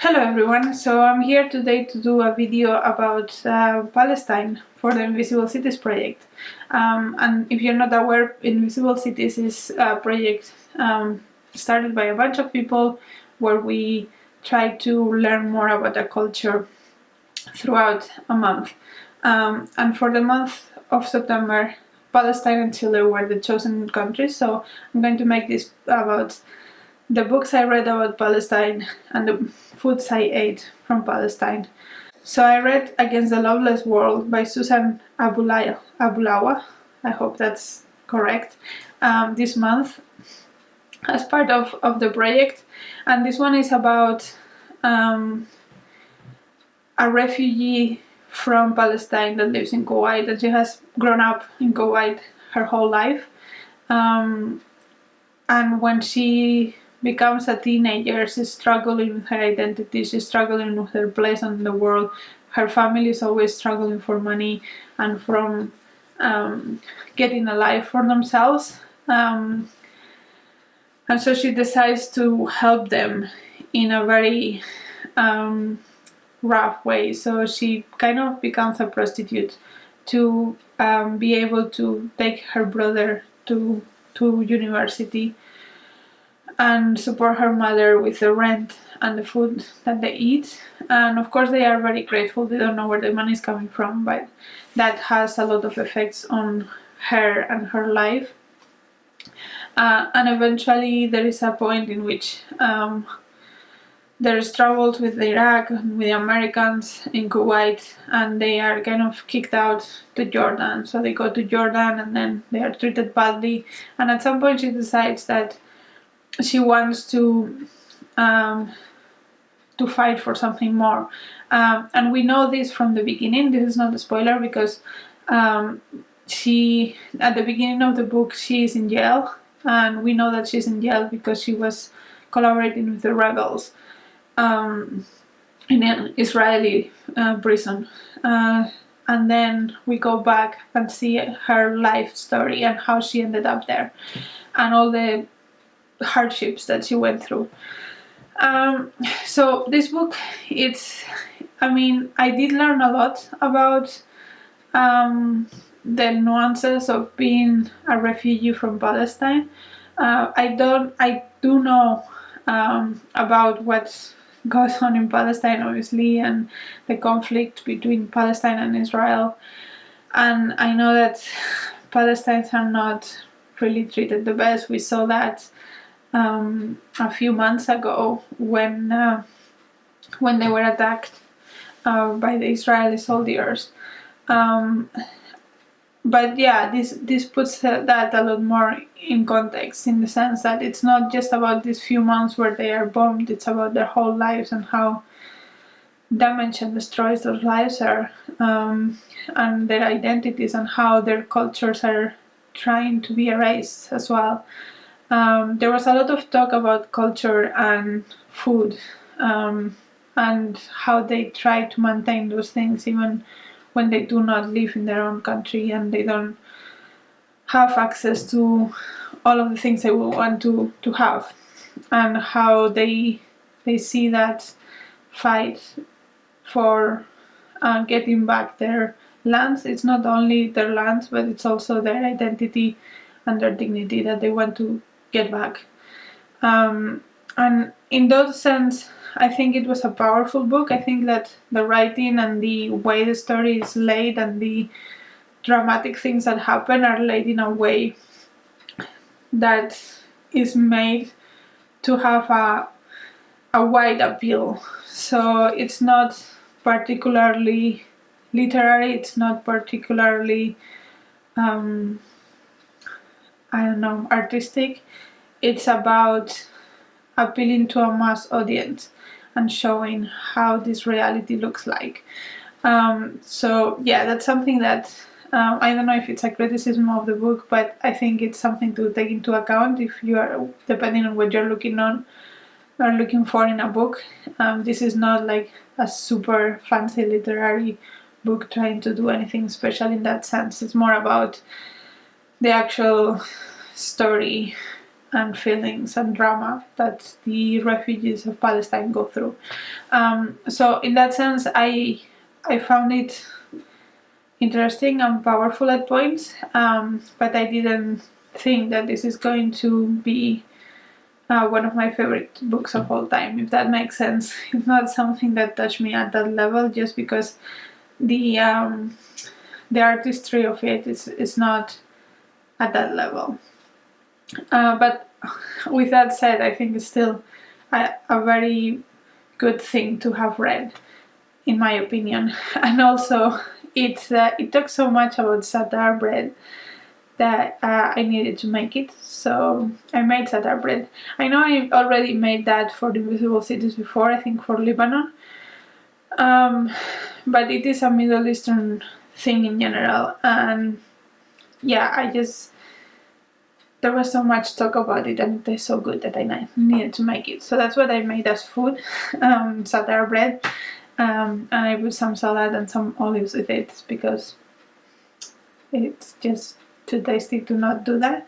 Hello everyone, so I'm here today to do a video about Palestine for the Invisible Cities project. And if you're not aware, Invisible Cities is a project started by a bunch of people where we try to learn more about the culture throughout a month. And for the month of September, Palestine and Chile were the chosen countries, so I'm going to make this about the books I read about Palestine and the foods I ate from Palestine. So I read Against the Loveless World by Susan Aboulhawa, I hope that's correct, this month as part of the project. And this one is about a refugee from Palestine that lives in Kuwait, and she has grown up in Kuwait her whole life. And when she becomes a teenager, she's struggling with her identity, she's struggling with her place in the world. Her family is always struggling for money and from getting a life for themselves. And so she decides to help them in a very rough way. So she kind of becomes a prostitute to be able to take her brother to university and support her mother with the rent and the food that they eat. And of course they are very grateful, they don't know where the money is coming from, but that has a lot of effects on her and her life. And eventually there is a point in which there's troubles with Iraq and with the Americans in Kuwait, and they are kind of kicked out to Jordan. So they go to Jordan and then they are treated badly, and at some point she decides that she wants to fight for something more. And we know this from the beginning. This is not a spoiler because she, at the beginning of the book, she is in jail, and we know that she's in jail because she was collaborating with the rebels in an Israeli prison. And then we go back and see her life story and how she ended up there and all the hardships that she went through. So this book, I did learn a lot about the nuances of being a refugee from Palestine. I do know about what goes on in Palestine, obviously, and the conflict between Palestine and Israel. And I know that Palestinians are not really treated the best. We saw that a few months ago when they were attacked by the Israeli soldiers. But yeah, this puts that a lot more in context, in the sense that it's not just about these few months where they are bombed, it's about their whole lives and how damaged and destroyed those lives are, and their identities and how their cultures are trying to be erased as well. There was a lot of talk about culture and food, and how they try to maintain those things even when they do not live in their own country and they don't have access to all of the things they would want to have, and how they see that fight for getting back their lands. It's not only their lands, but it's also their identity and their dignity that they want to get back. And in that sense, I think it was a powerful book. I think that the writing and the way the story is laid and the dramatic things that happen are laid in a way that is made to have a wide appeal. So it's not particularly literary, it's not particularly artistic. It's about appealing to a mass audience and showing how this reality looks like. So yeah, that's something that I don't know if it's a criticism of the book, but I think it's something to take into account if you are, depending on what you're looking on or looking for in a book. This is not like a super fancy literary book trying to do anything special in that sense. It's more about the actual story and feelings and drama that the refugees of Palestine go through. So in that sense, I found it interesting and powerful at points, but I didn't think that this is going to be one of my favorite books of all time, if that makes sense. It's not something that touched me at that level, just because the artistry of it is not at that level. But with that said, I think it's still a very good thing to have read, in my opinion. And also, it talks so much about Sardar Bread that I needed to make it, so I made Sardar Bread. I know I already made that for the Invisible Cities before, I think for Lebanon, but it is a Middle Eastern thing in general, and yeah, there was so much talk about it and it tastes so good that I needed to make it. So that's what I made as food, Sardar Bread, and I put some salad and some olives with it because it's just too tasty to not do that.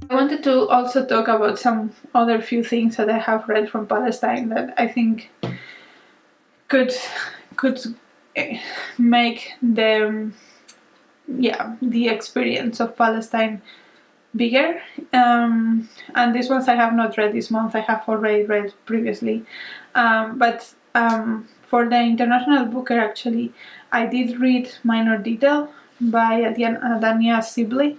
I wanted to also talk about some other few things that I have read from Palestine that I think could make the experience of Palestine bigger. And these ones I have not read this month, I have already read previously. But for the International Booker, actually, I did read Minor Detail by Adania Sibley.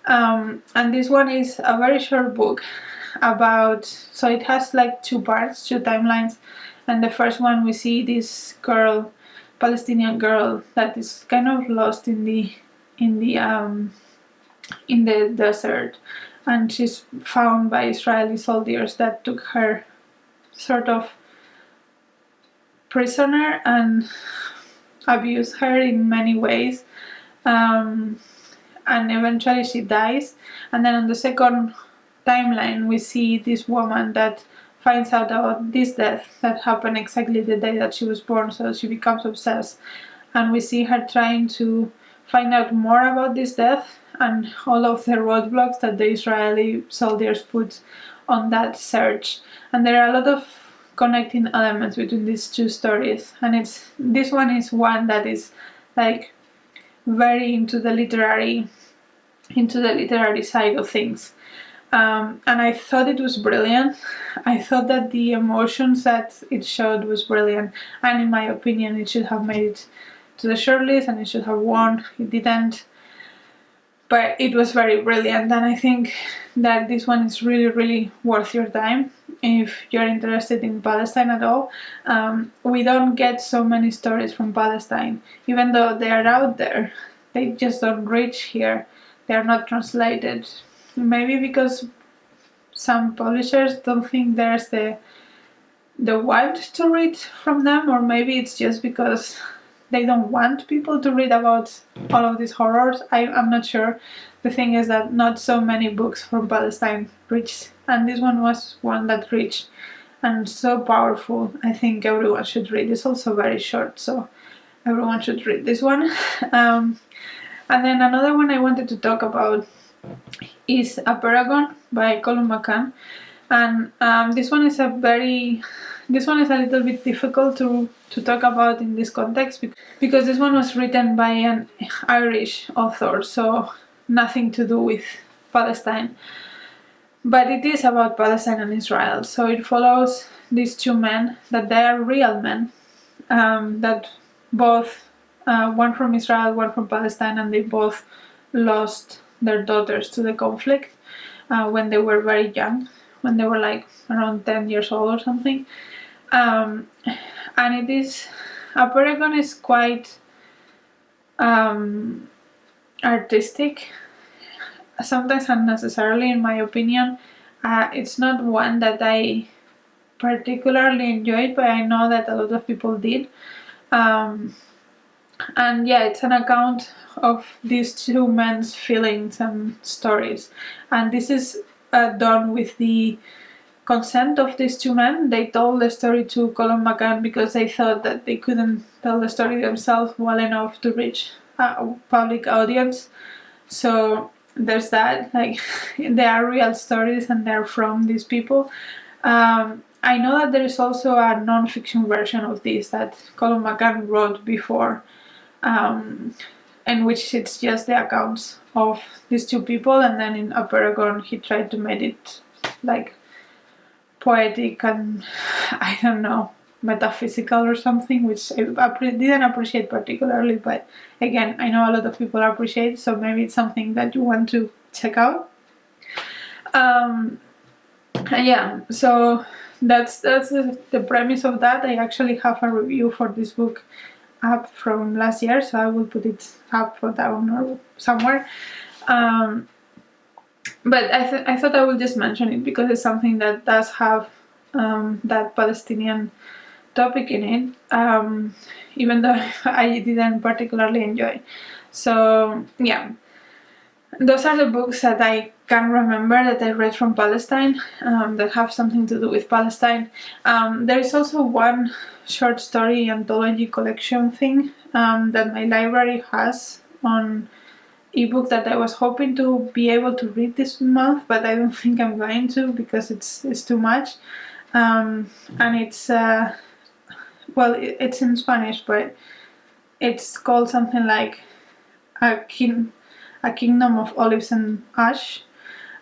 And this one is a very short book about, so it has like two parts, two timelines. And the first one we see this girl, Palestinian girl, that is kind of lost in the desert, and she's found by Israeli soldiers that took her sort of prisoner and abused her in many ways, and eventually she dies. And then on the second timeline we see this woman that finds out about this death that happened exactly the day that she was born, so she becomes obsessed, and we see her trying to find out more about this death and all of the roadblocks that the Israeli soldiers put on that search. And there are a lot of connecting elements between these two stories, and this one is one that is like very into the literary side of things. And I thought it was brilliant. I thought that the emotions that it showed was brilliant, and in my opinion it should have made it to the shortlist and it should have won. It didn't, but it was very brilliant, and I think that this one is really, really worth your time if you're interested in Palestine at all. We don't get so many stories from Palestine, even though they are out there. They just don't reach here. They are not translated. Maybe because some publishers don't think there's the want to read from them, or maybe it's just because they don't want people to read about all of these horrors. I'm not sure. The thing is that not so many books from Palestine reached, and this one was one that reached, and so powerful. I think everyone should read. It's also very short, so everyone should read this one. And then another one I wanted to talk about is A Paragon by Colum McCann. And this one is a little bit difficult to talk about in this context, because this one was written by an Irish author, so nothing to do with Palestine. But it is about Palestine and Israel, so it follows these two men, that they are real men, that both, one from Israel, one from Palestine, and they both lost their daughters to the conflict when they were very young, when they were like around 10 years old or something. And it is, A Paragon is quite artistic, sometimes unnecessarily in my opinion. It's not one that I particularly enjoyed, but I know that a lot of people did. And yeah, it's an account of these two men's feelings and stories, and this is done with the consent of these two men. They told the story to Colum McCann because they thought that they couldn't tell the story themselves well enough to reach a public audience. So there's that, like, they are real stories and they're from these people. I know that there is also a non-fiction version of this that Colum McCann wrote before, in which it's just the accounts of these two people, and then in A Paragon he tried to make it like poetic and, I don't know, metaphysical or something, which I didn't appreciate particularly, but again, I know a lot of people appreciate, so maybe it's something that you want to check out. Yeah, so that's the premise of that. I actually have a review for this book up from last year, so I will put it up or down or somewhere. But I thought I would just mention it because it's something that does have that Palestinian topic in it, even though I didn't particularly enjoy. So yeah, those are the books that I can remember that I read from Palestine, that have something to do with Palestine. There is also one short story anthology collection thing that my library has on ebook that I was hoping to be able to read this month, but I don't think I'm going to because it's too much. And it's it's in Spanish, but it's called something like A Kingdom of Olives and Ash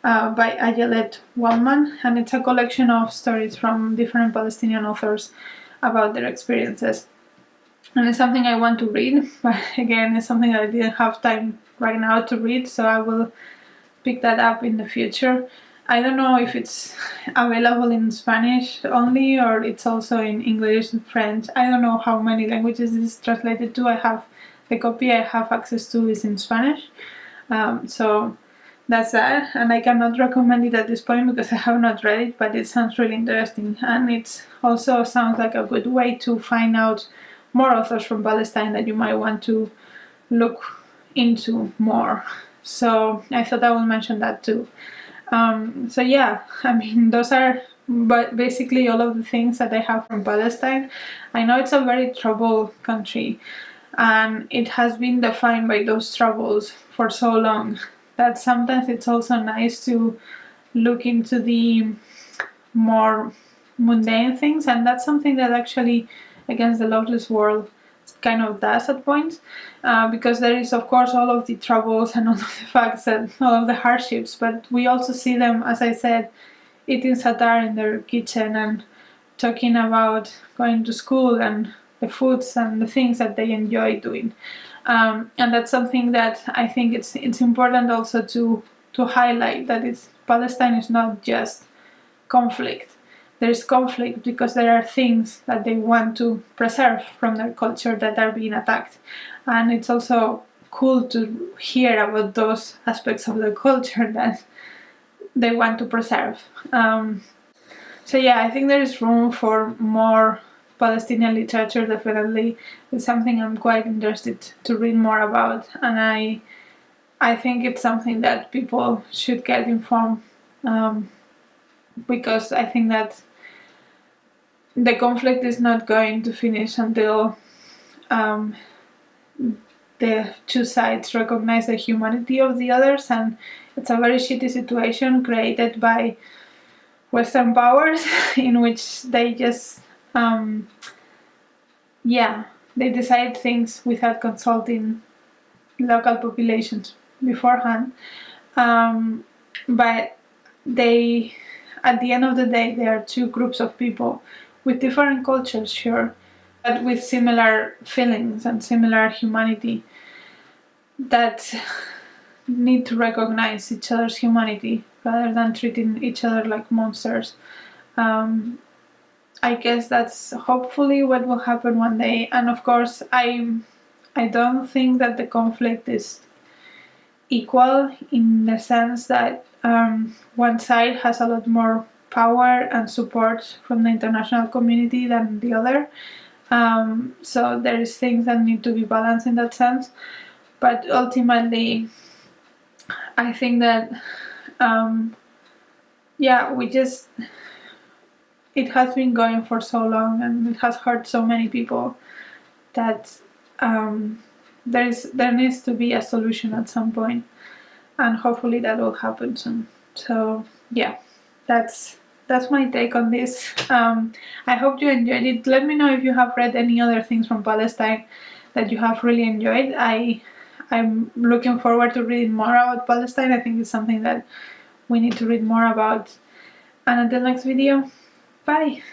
by Ayelet Waldman, and it's a collection of stories from different Palestinian authors about their experiences. And it's something I want to read, but again, it's something that I didn't have time right now to read, so I will pick that up in the future. I don't know if it's available in Spanish only or it's also in English and French. I don't know how many languages this is translated to. I have the copy I have access to is in Spanish, so that's that, and I cannot recommend it at this point because I have not read it, but it sounds really interesting, and it also sounds like a good way to find out more authors from Palestine that you might want to look into more. So I thought I would mention that too. So yeah, I mean, those are basically all of the things that I have from Palestine. I know it's a very troubled country, and it has been defined by those troubles for so long that sometimes it's also nice to look into the more mundane things, and that's something that actually Against the Loveless World kind of does at points, because there is of course all of the troubles and all of the facts and all of the hardships, but we also see them, as I said, eating Sardar in their kitchen and talking about going to school and the foods and the things that they enjoy doing, and that's something that I think it's important also to highlight, that Palestine is not just conflict. There is conflict because there are things that they want to preserve from their culture that are being attacked. And it's also cool to hear about those aspects of the culture that they want to preserve. So yeah, I think there is room for more Palestinian literature, definitely. It's something I'm quite interested to read more about, and I think it's something that people should get informed, because I think that the conflict is not going to finish until the two sides recognize the humanity of the others, and it's a very shitty situation created by Western powers in which they just they decide things without consulting local populations beforehand. But they, at the end of the day, they are two groups of people with different cultures, sure, but with similar feelings and similar humanity that need to recognize each other's humanity rather than treating each other like monsters. I guess that's hopefully what will happen one day. And of course, I don't think that the conflict is equal in the sense that one side has a lot more power and support from the international community than the other. So there is things that need to be balanced in that sense. But ultimately, I think that it has been going for so long and it has hurt so many people that there needs to be a solution at some point, and hopefully that will happen soon. So yeah, that's my take on this. I hope you enjoyed it. Let me know if you have read any other things from Palestine that you have really enjoyed. I'm looking forward to reading more about Palestine. I think it's something that we need to read more about. And until next video, bye!